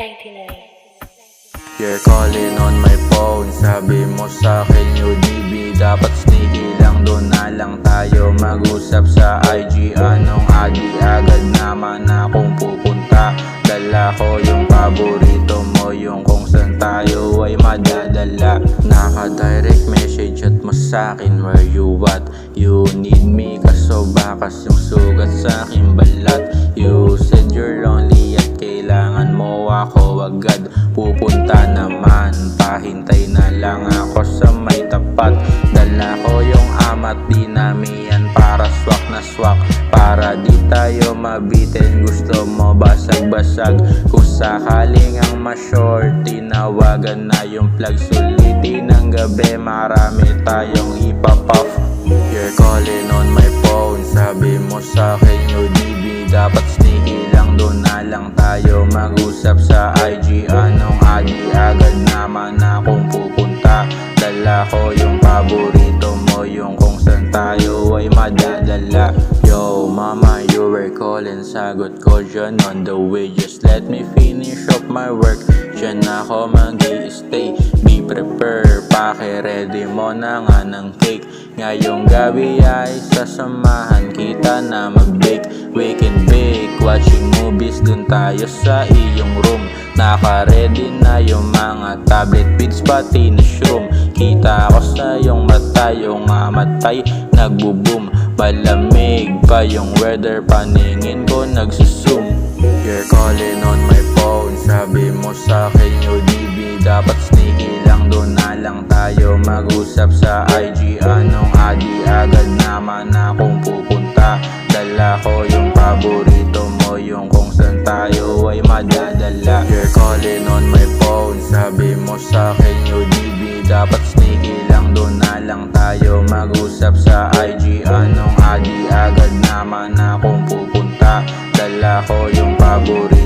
99. You're calling on my phone, sabi mo sa'kin UDB. Dapat sneaky lang, doon na lang tayo mag-usap sa IG. Anong adi, agad naman akong pupunta. Dala ko yung paborito mo, yung kung saan tayo ay madadala. Naka-direct message at mo sa'kin, where you at? You need me, kaso bakas yung sugat sa'king balat. You said you're lonely at kailangan mo ako agad. Pupunta naman, pahintay na lang ako sa may tapat. Dala ko yung amat dinamihan para swak na swak, para di tayo mabitin. Gusto mo basag-basag, kung sakaling ang ma-short, tinawagan na yung plug. Sulitin ng gabi, marami tayong ipapop. You're calling on my phone, sabi mo sa'kin UDB. Dapat sneaky lang, doon na lang tayo mag-usap sa IG. Anong adi, agad naman akong pupunta. Dala ko yung paborito mo, yung kung saan tayo ay madadala. Yo mama, you were calling, sagot ko dyan on the way. Just let me finish up my work, dyan ako mag-i-stay. Be prepared, paki-ready mo na nga ng cake. Ngayong gabi ay sasamahan kita na mag-bake. We can bake, watching movies dun tayo sa iyong room. Naka-ready na yung mga tablet, beats pati na shroom. Kita ko sa iyong mata, yung amatay nagbo-boom. Malamig pa yung weather, paningin ko nagsusum. You're calling on my phone, sabi mo sa'kin UDB. Dapat sneaky lang, doon na lang tayo mag-usap sa IG. Anong adi, agad naman akong pupunta. Dala ko yung paborito mo, yung kung saan tayo ay madadala. You're calling on my phone, sabi mo sa'kin UDB. Dapat sneaky lang, doon na lang tayo mag-usap sa IG. Anong adi, agad naman akong pupunta. Dala ko yung paborito